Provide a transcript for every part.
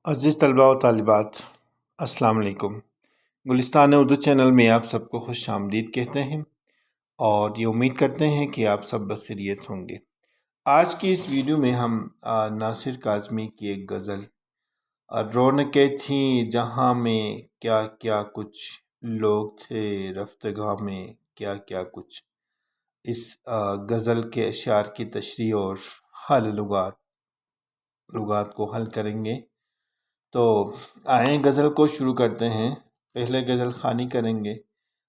عزیز طلباء و طالبات، السلام علیکم۔ گلستان اردو چینل میں آپ سب کو خوش آمدید کہتے ہیں اور یہ امید کرتے ہیں کہ آپ سب بخیریت ہوں گے۔ آج کی اس ویڈیو میں ہم ناصر کاظمی کی ایک غزل رونقیں تھیں جہاں میں کیا کیا کچھ لوگ تھے رفتگاں میں کیا کیا کچھ، اس غزل کے اشعار کی تشریح اور حل لغات کو حل کریں گے۔ تو آئیں غزل کو شروع کرتے ہیں۔ پہلے غزل خوانی کریں گے،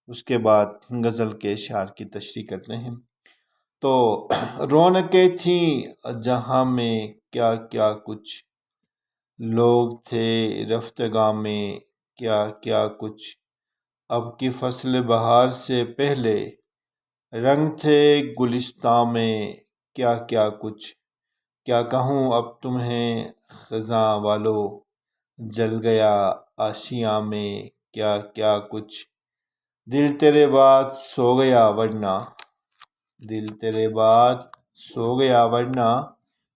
اس کے بعد غزل کے اشعار کی تشریح کرتے ہیں۔ تو رونقیں تھیں جہاں میں کیا کیا کچھ لوگ تھے رفتگاں میں کیا کیا کچھ، اب کی فصل بہار سے پہلے رنگ تھے گلستان میں کیا کیا کچھ، کیا کہوں اب تمہیں خزاں والو جل گیا آشیاں میں کیا کیا کچھ، دل تیرے بعد سو گیا ورنہ دل تیرے بعد سو گیا ورنہ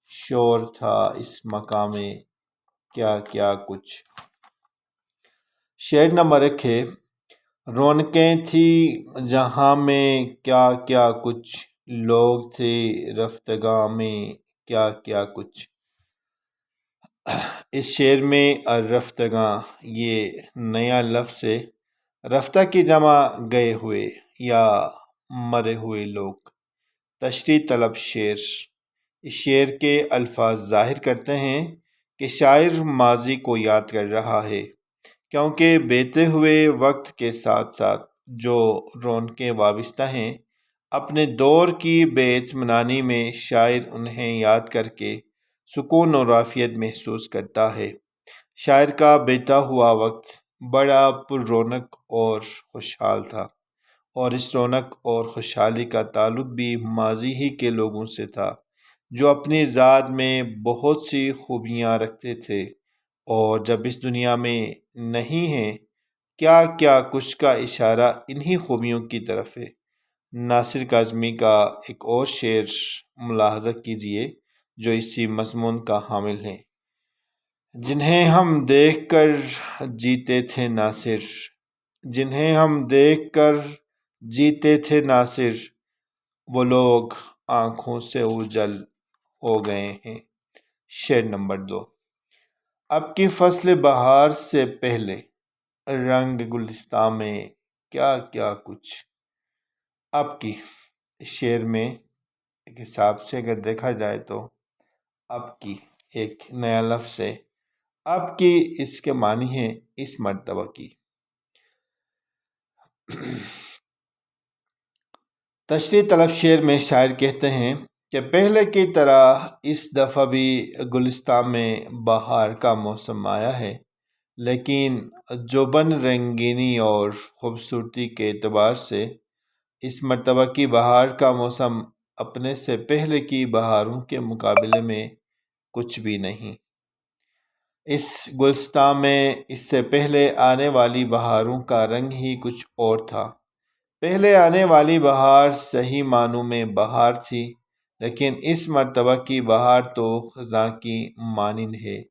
شور تھا اس مقام میں کیا کیا کچھ۔ شعر نمبر 1 ہے، رونقیں تھیں جہاں میں کیا کیا کچھ لوگ تھے رفتگاں میں کیا کیا کچھ۔ اس شعر میں رفتگاں یہ نیا لفظ ہے۔ رفتہ کی جمع گئے ہوئے یا مرے ہوئے لوگ۔ تشریح طلب شعر، اس شعر کے الفاظ ظاہر کرتے ہیں کہ شاعر ماضی کو یاد کر رہا ہے، کیونکہ بیتے ہوئے وقت کے ساتھ ساتھ جو رونقیں وابستہ ہیں، اپنے دور کی بے اطمینانی میں شاعر انہیں یاد کر کے سکون و رافیت محسوس کرتا ہے۔ شاعر کا بیتا ہوا وقت بڑا پر رونق اور خوشحال تھا، اور اس رونق اور خوشحالی کا تعلق بھی ماضی ہی کے لوگوں سے تھا جو اپنی ذات میں بہت سی خوبیاں رکھتے تھے اور جب اس دنیا میں نہیں ہیں۔ کیا کیا کچھ کا اشارہ انہی خوبیوں کی طرف ہے۔ ناصر کاظمی کا ایک اور شعر ملاحظہ کیجئے جو اسی مضمون کا حامل ہے، جنہیں ہم دیکھ کر جیتے تھے ناصر، جنہیں ہم دیکھ کر جیتے تھے ناصر، وہ لوگ آنکھوں سے اوجھل ہو گئے ہیں۔ شعر نمبر 2، اب کی فصل بہار سے پہلے رنگ گلستان میں کیا کیا کچھ۔ اب کی شعر میں ایک حساب سے اگر دیکھا جائے تو اب کی ایک نیا لفظ ہے۔ اب کی اس کے معنی ہے اس مرتبہ کی۔ تشریح طلب شعر میں شاعر کہتے ہیں کہ پہلے کی طرح اس دفعہ بھی گلستان میں بہار کا موسم آیا ہے، لیکن جوبن رنگینی اور خوبصورتی کے اعتبار سے اس مرتبہ کی بہار کا موسم اپنے سے پہلے کی بہاروں کے مقابلے میں کچھ بھی نہیں۔ اس گلستان میں اس سے پہلے آنے والی بہاروں کا رنگ ہی کچھ اور تھا۔ پہلے آنے والی بہار صحیح معنوں میں بہار تھی، لیکن اس مرتبہ کی بہار تو خزاں کی مانند ہے،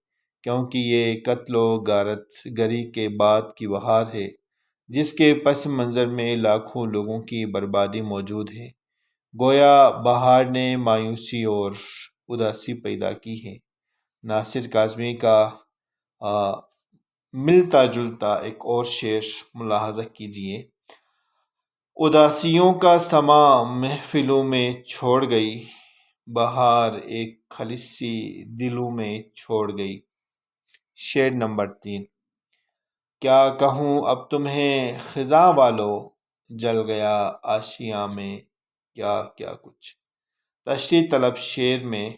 کیونکہ یہ قتل و غارت گری کے بعد کی بہار ہے، جس کے پس منظر میں لاکھوں لوگوں کی بربادی موجود ہے۔ گویا بہار نے مایوسی اور اداسی پیدا کی ہے۔ ناصر کاظمی کا ملتا جلتا ایک اور شعر ملاحظہ کیجئے، اداسیوں کا سما محفلوں میں چھوڑ گئی، بہار ایک خلش سی دلوں میں چھوڑ گئی۔ شعر نمبر 3، کیا کہوں اب تمہیں خزاں والو جل گیا آشیاں میں کیا کیا کچھ۔ تشریح طلب شعر میں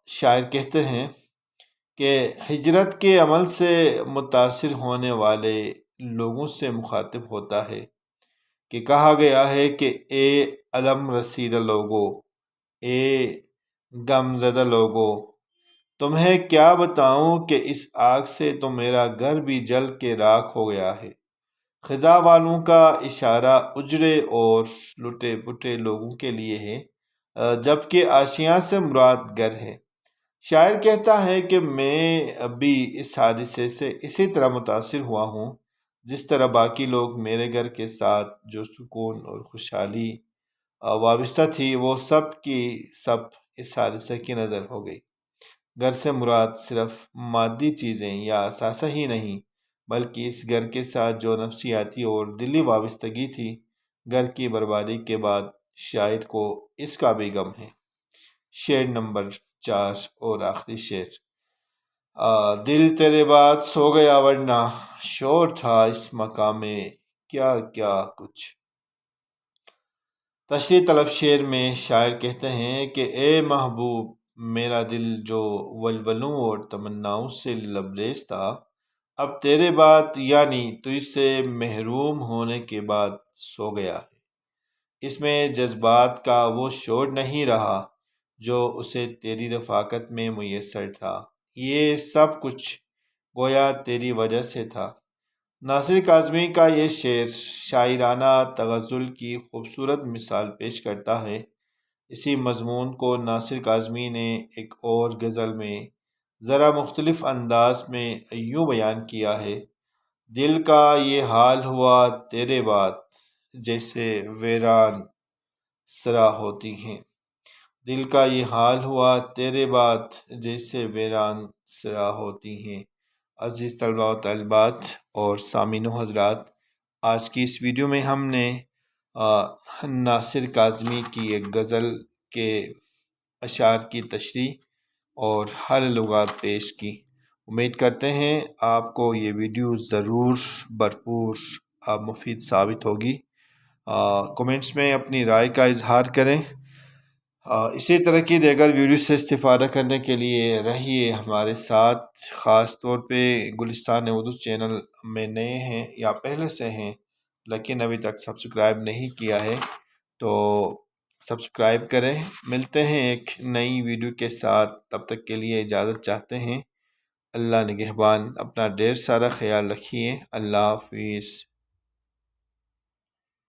شاعر کہتے ہیں کہ ہجرت کے عمل سے متاثر ہونے والے لوگوں سے مخاطب ہوتا ہے کہ کہا گیا ہے کہ اے الم رسیدہ لوگو، اے غم زدہ لوگو، تمہیں کیا بتاؤں کہ اس آگ سے تو میرا گھر بھی جل کے راکھ ہو گیا ہے۔ خزاں والوں کا اشارہ اجڑے اور لٹے پٹے لوگوں کے لیے ہے، جبکہ آشیاں سے مراد گھر ہے۔ شاعر کہتا ہے کہ میں ابھی اس حادثے سے اسی طرح متاثر ہوا ہوں جس طرح باقی لوگ میرے گھر کے ساتھ جو سکون اور خوشحالی وابستہ تھی وہ سب کی سب اس حادثے کی نظر ہو گئی۔ گھر سے مراد صرف مادی چیزیں یا اثاثہ ہی نہیں، بلکہ اس گھر کے ساتھ جو نفسیاتی اور دلی وابستگی تھی۔ گھر کی بربادی کے بعد شاعر کو اس کا بھی غم ہے۔ شعر نمبر 4 اور آخری شعر۔ دل تیرے بعد سو گیا ورنہ شور تھا اس مقام میں کیا کیا کچھ۔ تشریح طلب شعر میں شاعر کہتے ہیں کہ اے محبوب، میرا دل جو ولولوں اور تمناؤں سے لبریز تھا، اب تیرے بعد یعنی تجھ سے محروم ہونے کے بعد سو گیا ہے۔ اس میں جذبات کا وہ شور نہیں رہا جو اسے تیری رفاقت میں میسر تھا۔ یہ سب کچھ گویا تیری وجہ سے تھا۔ ناصر کاظمی کا یہ شعر شاعرانہ تغزل کی خوبصورت مثال پیش کرتا ہے۔ اسی مضمون کو ناصر کاظمی نے ایک اور غزل میں ذرا مختلف انداز میں یوں بیان کیا ہے۔ دل کا یہ حال ہوا تیرے بعد جیسے ویران سرا ہوتی ہیں۔ دل کا یہ حال ہوا تیرے بعد جیسے ویران سرا ہوتی ہیں۔ عزیز طلباء و طالبات اور سامعین و حضرات، آج کی اس ویڈیو میں ہم نے ناصر کاظمی کی ایک غزل کے اشعار کی تشریح اور حل لغات پیش کی۔ امید کرتے ہیں آپ کو یہ ویڈیو ضرور بھرپور مفید ثابت ہوگی۔ کومنٹس میں اپنی رائے کا اظہار کریں۔ اسی طرح کی دیگر ویڈیو سے استفادہ کرنے کے لیے رہیے ہمارے ساتھ۔ خاص طور پہ گلستان اردو چینل میں نئے ہیں یا پہلے سے ہیں لیکن ابھی تک سبسکرائب نہیں کیا ہے تو سبسکرائب کریں۔ ملتے ہیں ایک نئی ویڈیو کے ساتھ، تب تک کے لیے اجازت چاہتے ہیں۔ اللہ نگہبان، اپنا ڈھیر سارا خیال رکھیے۔ اللہ حافظ۔